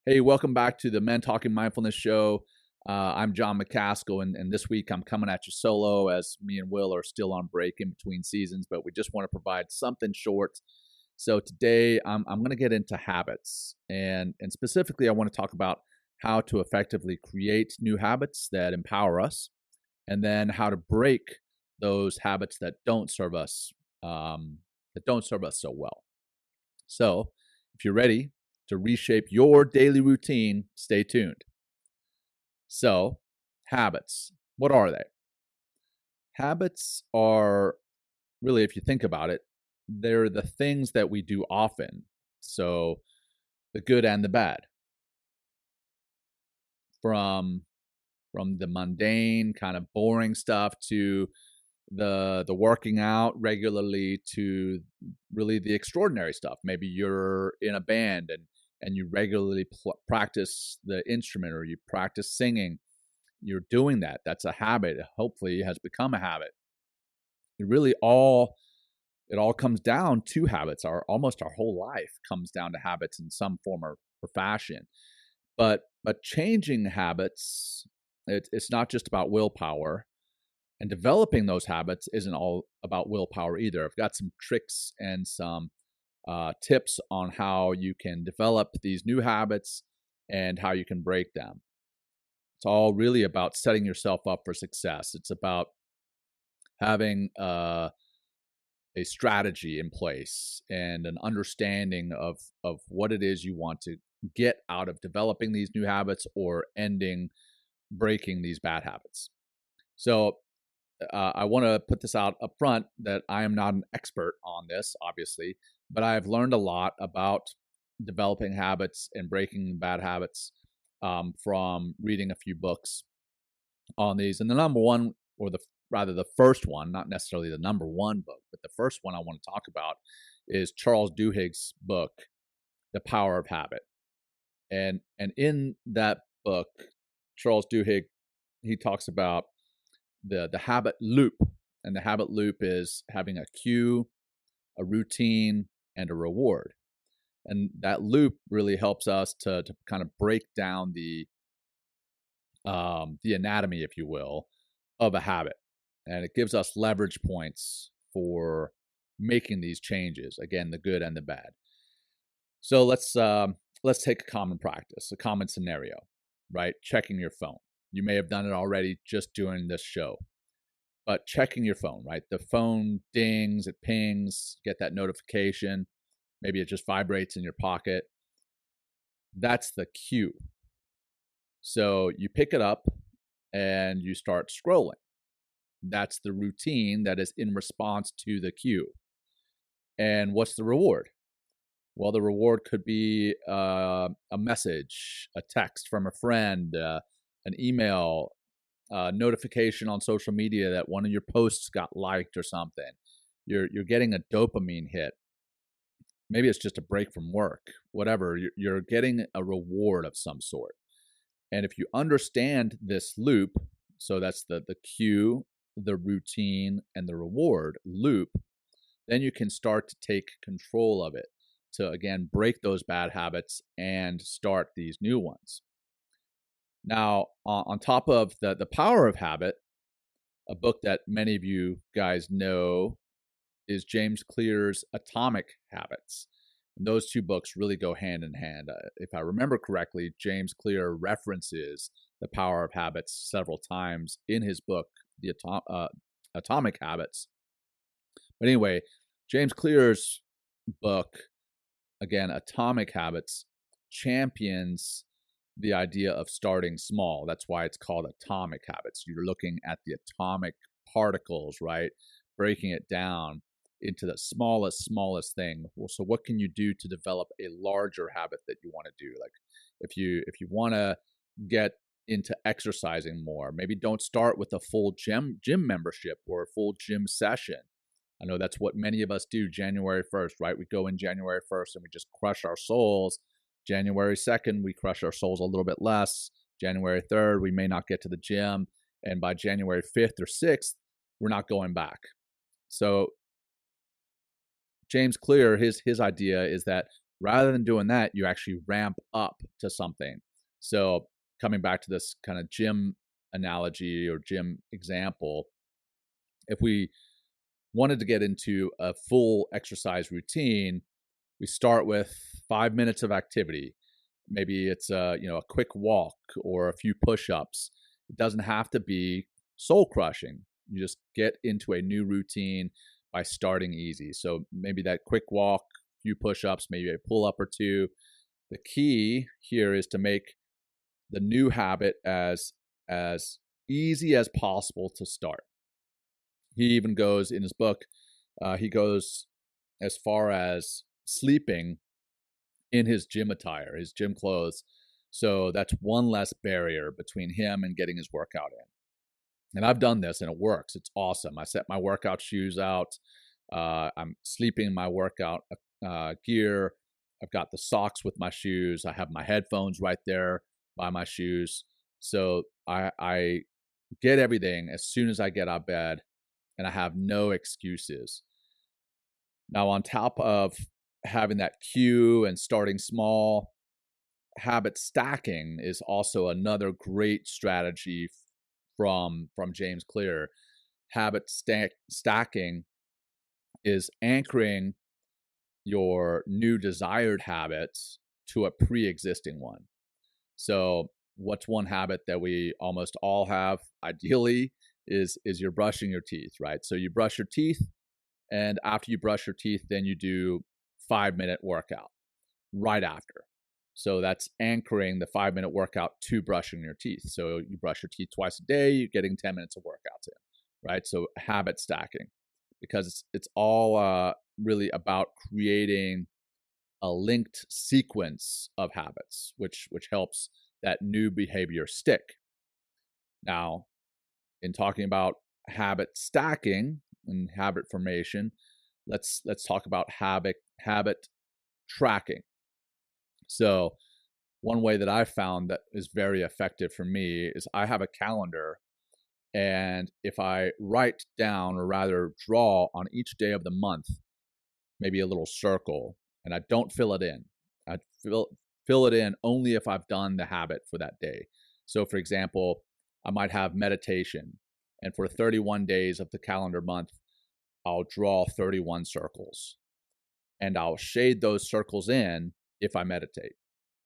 Hey, welcome back to the Men Talking Mindfulness show. I'm John McCaskill, and this week I'm coming at you solo as me and Will are still on break in between seasons, but we just want to provide something short. So today I'm going to get into habits, and specifically I want to talk about how to effectively create new habits that empower us, and then how to break those habits that don't serve us so well. So if you're ready to reshape your daily routine, stay tuned. So, habits, what are they? Habits are really, if you think about it, they're the things that we do often. So, the good and the bad. From the mundane, kind of boring stuff to the working out regularly to really the extraordinary stuff. Maybe you're in a band and you regularly practice the instrument, or you practice singing. You're doing that. That's a habit. Hopefully has become a habit. It all comes down to habits. Almost our whole life comes down to habits in some form or fashion. But changing habits, it's not just about willpower. And developing those habits isn't all about willpower either. I've got some tricks and some tips on how you can develop these new habits and how you can break them. It's all really about setting yourself up for success. It's about having a strategy in place and an understanding of what it is you want to get out of developing these new habits or breaking these bad habits. So I want to put this out up front that I am not an expert on this, obviously, but I've learned a lot about developing habits and breaking bad habits from reading a few books on these. And the number one, or the first one, not necessarily the number one book, but the first one I want to talk about is Charles Duhigg's book, The Power of Habit. And in that book, Charles Duhigg, he talks about the habit loop. And the habit loop is having a cue, a routine, and a reward. And that loop really helps us to kind of break down the anatomy, if you will, of a habit. And it gives us leverage points for making these changes. Again, the good and the bad. So let's take a common practice, a common scenario, right? Checking your phone. You may have done it already just during this show. But checking your phone, right? The phone dings, it pings, get that notification. Maybe it just vibrates in your pocket. That's the cue. So you pick it up and you start scrolling. That's the routine that is in response to the cue. And what's the reward? Well, the reward could be a message, a text from a friend, an email, notification on social media that one of your posts got liked or something. You're getting a dopamine hit. Maybe it's just a break from work, whatever. You're getting a reward of some sort. And if you understand this loop, so that's the cue, the routine, and the reward loop, then you can start to take control of it to, again, break those bad habits and start these new ones. Now, on top of the power of habit, a book that many of you guys know is James Clear's Atomic Habits. And those two books really go hand in hand. If I remember correctly, James Clear references the power of habits several times in his book, The Atomic Habits. But anyway, James Clear's book, again, Atomic Habits, champions the idea of starting small. That's why it's called Atomic Habits. You're looking at the atomic particles, right? Breaking it down into the smallest thing. Well, so what can you do to develop a larger habit that you want to do? Like if you want to get into exercising more, maybe don't start with a full gym membership or a full gym session. I know that's what many of us do January 1st, right? We go in January 1st and we just crush our souls. January 2nd, we crush our souls a little bit less. January 3rd, we may not get to the gym. And by January 5th or 6th, we're not going back. So James Clear, his idea is that Rather than doing that, you actually ramp up to something. So coming back to this kind of gym analogy or gym example, if we wanted to get into a full exercise routine, we start with 5 minutes of activity. Maybe it's a quick walk or a few push-ups. It doesn't have to be soul crushing. You just get into a new routine by starting easy. So maybe that quick walk, few push-ups, maybe a pull-up or two. The key here is to make the new habit as easy as possible to start. He even goes in his book, he goes as far as sleeping in his gym attire, his gym clothes. So that's one less barrier between him and getting his workout in. And I've done this and it works. It's awesome. I set my workout shoes out. I'm sleeping in my workout gear. I've got the socks with my shoes. I have my headphones right there by my shoes. So I get everything as soon as I get out of bed, and I have no excuses. Now, on top of having that cue and starting small, habit stacking is also another great strategy from James Clear. Habit stacking is anchoring your new desired habits to a pre-existing one. So what's one habit that we almost all have ideally is you're brushing your teeth, right? So you brush your teeth, and after you brush your teeth, then you do 5-minute workout right after. So that's anchoring the 5-minute workout to brushing your teeth. So you brush your teeth twice a day, you're getting 10 minutes of workouts in, right? So habit stacking, because it's all really about creating a linked sequence of habits, which helps that new behavior stick. Now, in talking about habit stacking and habit formation, let's talk about habit tracking. So one way that I've found that is very effective for me is I have a calendar, and if I write down, or rather draw on each day of the month, maybe a little circle, and I don't fill it in. I fill it in only if I've done the habit for that day. So for example, I might have meditation, and for 31 days of the calendar month, I'll draw 31 circles, and I'll shade those circles in if I meditate.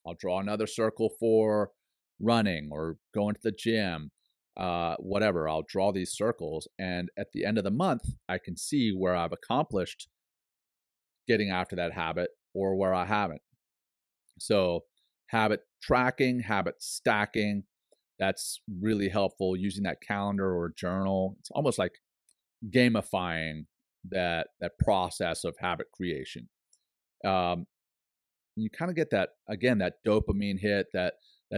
I'll draw another circle for running or going to the gym, whatever. I'll draw these circles, and at the end of the month, I can see where I've accomplished getting after that habit or where I haven't. So habit tracking, habit stacking, that's really helpful, using that calendar or journal. It's almost like gamifying that process of habit creation. You kind of get that, again, that dopamine hit, that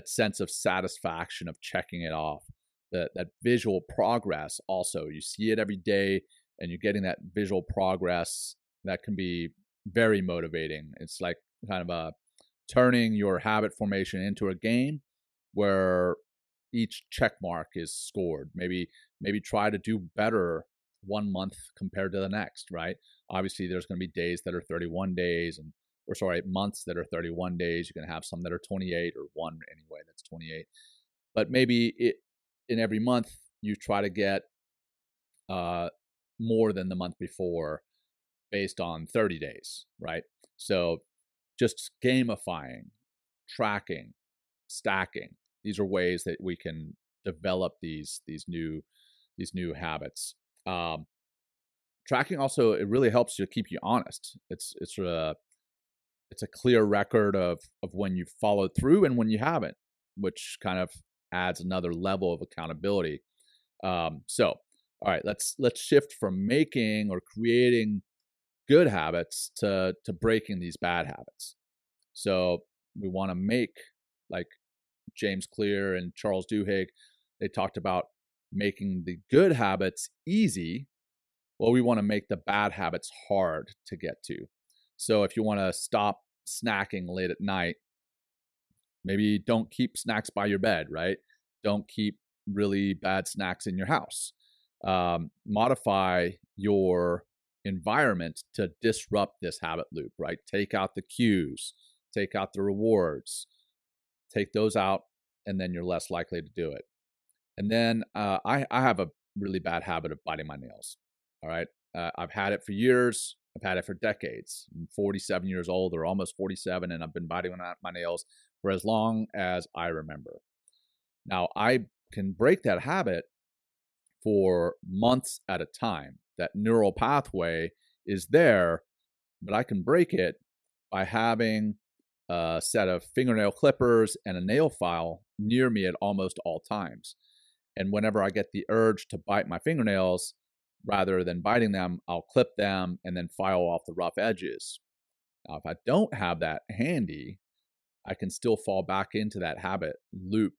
sense of satisfaction of checking it off, that visual progress. Also, you see it every day, and you're getting that visual progress. That can be very motivating. It's like kind of turning your habit formation into a game where each check mark is scored. Maybe try to do better 1 month compared to the next, right? Obviously, there's going to be days that are 31 days, months that are 31 days. You can have some that are 28, or one anyway that's 28. But maybe in every month, you try to get more than the month before based on 30 days, right? So just gamifying, tracking, stacking. These are ways that we can develop these new habits. Tracking also, it really helps to keep you honest. It's a clear record of when you've followed through and when you haven't, which kind of adds another level of accountability. So, all right, let's shift from making or creating good habits to breaking these bad habits. So we want to make, like James Clear and Charles Duhigg, they talked about making the good habits easy. Well, we want to make the bad habits hard to get to. So if you want to stop snacking late at night, maybe don't keep snacks by your bed, right? Don't keep really bad snacks in your house. Modify your environment to disrupt this habit loop, right? Take out the cues, take out the rewards, take those out, and then you're less likely to do it. And then I have a really bad habit of biting my nails. All right. I've had it for years. I've had it for decades. I'm 47 years old, or almost 47, and I've been biting my nails for as long as I remember. Now, I can break that habit for months at a time. That neural pathway is there, but I can break it by having a set of fingernail clippers and a nail file near me at almost all times. And whenever I get the urge to bite my fingernails, rather than biting them, I'll clip them and then file off the rough edges. Now, if I don't have that handy, I can still fall back into that habit loop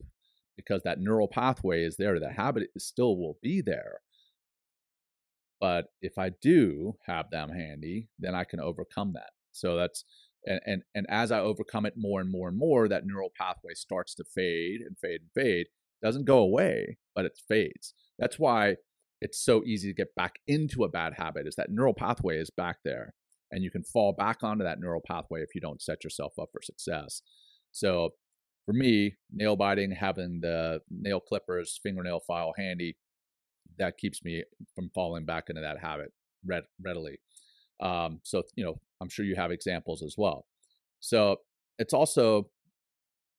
because that neural pathway is there. That habit still will be there. But if I do have them handy, then I can overcome that. So that's and as I overcome it more and more and more, that neural pathway starts to fade and fade and fade. It doesn't go away, but it fades. That's why it's so easy to get back into a bad habit, is that neural pathway is back there. And you can fall back onto that neural pathway if you don't set yourself up for success. So for me, nail biting, having the nail clippers, fingernail file handy, that keeps me from falling back into that habit readily. So, I'm sure you have examples as well. So it's also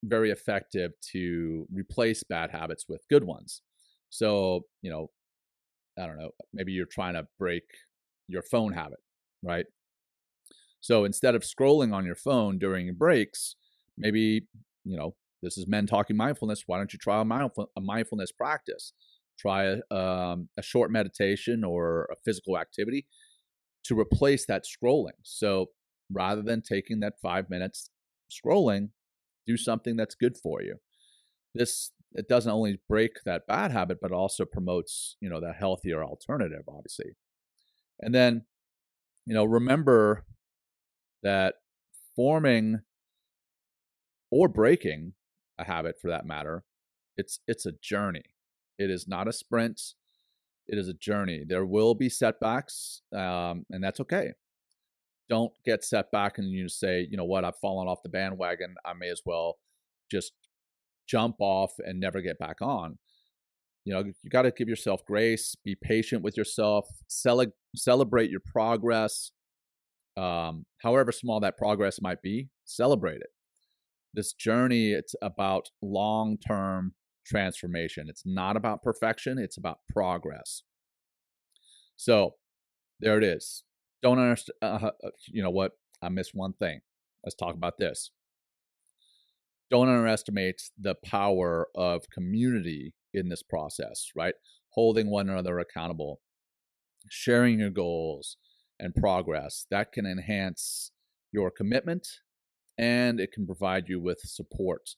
very effective to replace bad habits with good ones. So, I don't know, maybe you're trying to break your phone habit, right? So instead of scrolling on your phone during your breaks, maybe, this is Men Talking Mindfulness. Why don't you try a mindfulness practice? Try a short meditation or a physical activity to replace that scrolling. So rather than taking that 5 minutes scrolling, do something that's good for you. It doesn't only break that bad habit, but also promotes, the healthier alternative, obviously. And then, remember that forming or breaking a habit, for that matter, it's a journey. It is not a sprint. It is a journey. There will be setbacks, and that's okay. Don't get set back and you say, you know what, I've fallen off the bandwagon. I may as well just jump off and never get back on. You got to give yourself grace, be patient with yourself, celebrate your progress. However small that progress might be, celebrate it. This journey, it's about long-term transformation. It's not about perfection. It's about progress. So there it is. Don't understand. You know what? I missed one thing. Let's talk about this. Don't underestimate the power of community in this process, right? Holding one another accountable, sharing your goals and progress. That can enhance your commitment and it can provide you with support.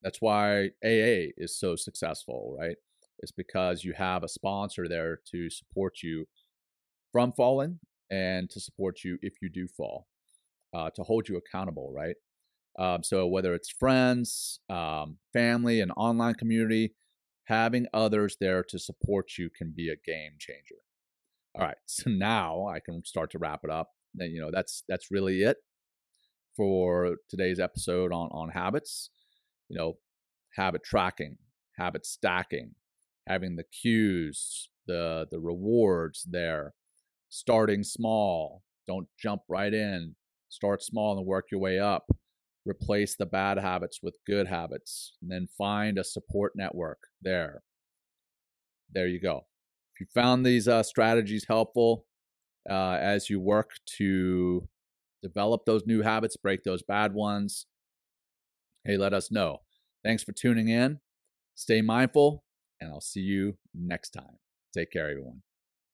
That's why AA is so successful, right? It's because you have a sponsor there to support you from falling and to support you if you do fall, to hold you accountable, right? So whether it's friends, family, an online community, having others there to support you can be a game changer. All right, so now I can start to wrap it up. That's really it for today's episode on habits. Habit tracking, habit stacking, having the cues, the rewards there, starting small. Don't jump right in. Start small and work your way up. Replace the bad habits with good habits, and then find a support network there. There you go. If you found these strategies helpful as you work to develop those new habits, break those bad ones, hey, let us know. Thanks for tuning in. Stay mindful, and I'll see you next time. Take care, everyone.